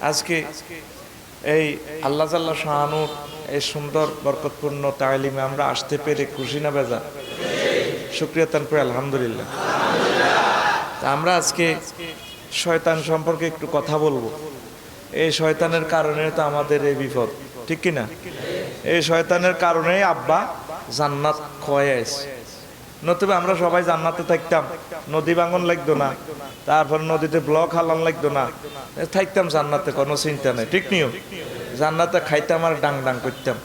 আজকে এই আল্লাহ জাল্লা শাহানুর এই সুন্দর বরকতপূর্ণ তালিমে আমরা আসতে পেরে খুশি না বেজা? শুকরিয়া তানপুরে আলহামদুলিল্লাহ। আমরা আজকে শয়তান সম্পর্কে একটু কথা বলবো। এই শয়তানের কারণে তো আমাদের এই বিপদ, ঠিক কিনা? এই শয়তানের কারণে আব্বা জান্নাত খোয়াইছে। নতুবা আমরা সবাই জান্নাতে থাকতাম, নদী ভাঙন লাগতো না, তারপর নদীতে ব্লক হালান লাগতো না, থাকতাম জান্নাতে, কোনো চিন্তা নেই, ঠিক নিও? জান্নাতে খাইতাম আর ডাং ডাং করতাম,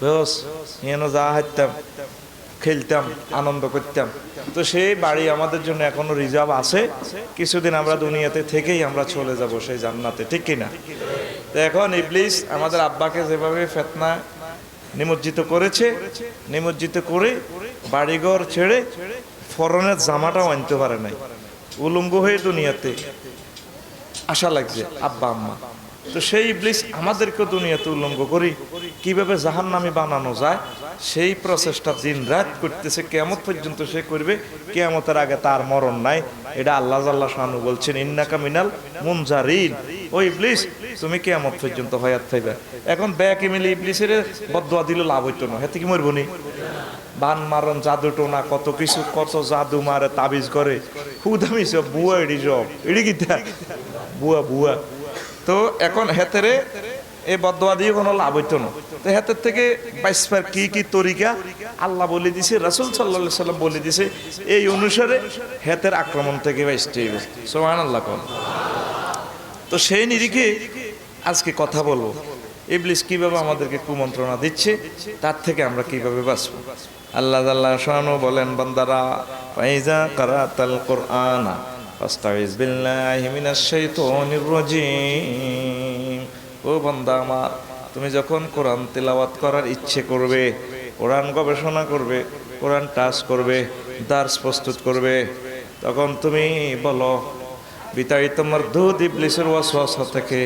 বেশ এনো যা হাঁটতাম, খেলতাম, আনন্দ করতাম। তো সেই বাড়ি আমাদের জন্য এখনো রিজার্ভ আছে। কিছুদিন আমরা দুনিয়াতে থেকেই আমরা চলে যাব সেই জান্নাতে, ঠিক কিনা? তো এখন ইবলিস আমাদের আব্বাকে যেভাবে ফিতনা নিমজ্জিত করেছে, নিমজ্জিত করে বাড়িঘর ছেড়ে ফরনের জামাটাও আনতে পারে নাই, উলঙ্গ হয়ে দুনিয়াতে আশা লাগছে আব্বা আম্মা। তো সেই ইবলিস আমাদেরকে দুনিয়াতে উলঙ্গ করি কিভাবে জাহান্নামী বানানো যায় সেই প্রচেষ্টা দিন রাত করতেছে, কিয়ামত পর্যন্ত সে করবে। কিয়ামতের আগে তার মরণ নাই, এটা আল্লাহ জাল্লা শানু বলছেন, ইন্নাকা মিনাল মুনজারিন। ও ইবলিস, তুমি কিয়ামত পর্যন্ত হয়াত পাইবা। এখন ব্যাকে মিলে ইবলিসের বদদোয়া দিলে লাভ হইতো না, হেতে কি মরবনি? বান মারণ, জাদু টোনা, কত কিছু, কত জাদু মারে, তাবিজ করে, হুদামি সব বুয়া, এডি সব এডি কিতা বুয়া বুয়া। তো এখন হেতেরে এই বদদোয়া দিয়ে কোনো লাভ হইতো না। তো হেতের থেকে বাইসপার কি কি তরিকা আল্লাহ বলে দিছে, রাসূল সাল্লাল্লাহু আলাইহি সাল্লাম বলে দিছে, এই অনুসারে হেতের আক্রমণ থেকে বাঁচতে হবে। সুবহানাল্লাহ। তো সেই নিরিখে আজকে কথা বলবো, ইবলিস কিভাবে আমাদেরকে কুমন্ত্রণা দিচ্ছে, তার থেকে আমরা কিভাবে বাঁচবো। আল্লাহ জাল্লা শানু বলেন, বান্দারা ফাইজা কারাতাল কুরআনা ফাস্তাইজ বিল্লাহি মিনাশ শাইতানির রাজিম। ও বান্দা আমার, তুমি যখন কোরআন তেলাওয়াত করার ইচ্ছে করবে, কোরআন গবেষণা করবে, কোরআন টাচ করবে, দার্স প্রস্তুত করবে, তখন তুমি বলো, বিতাড়িত মারদুদ ইবলিসের ওয়াসওয়াসা থেকে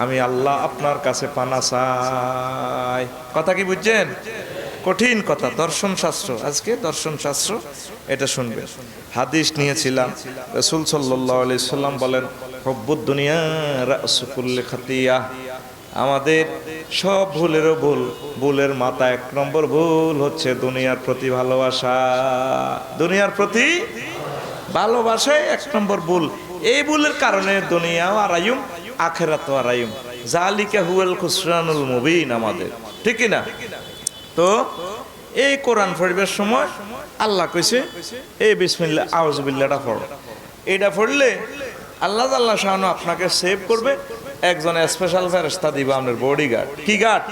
আমি আল্লাহ আপনার কাছে পানা চাই। কথা কি বুঝছেন? কঠিন কথা, দর্শন শাস্ত্র। আজকে দর্শন শাস্ত্র এটা শুনবে। হাদিস নিয়েছিলাম, রাসূল সাল্লাল্লাহু আলাইহি সাল্লাম বলেন, হুব্বুদ দুনিয়া রাসু কুল্লি খাতিয়া। আমাদের সব ভুলেরও ভুল, ভুলের মাথা এক নম্বর ভুল হচ্ছে দুনিয়ার প্রতি ভালোবাসা। দুনিয়ার প্রতি ভালোবাসায় এক নম্বর ভুল। এই ভুলের কারণে দুনিয়াও আরাইম, আখিরাতও আরাইম। জালিকা হুয়াল খুসরানুল মুবিন আমাদের, ঠিক না? তো এই কোরআন পড়বার সময় আল্লাহ কইছে, এই বিসমিল্লাহ আউযুবিল্লাহটা পড়ো। এটা পড়লে আল্লাহ আল্লাহ শাহানু আপনাকে সেভ করবে, একজন স্পেশাল ফেরেশতা দিবা, আপনার বডিগার্ড। কি গার্ড?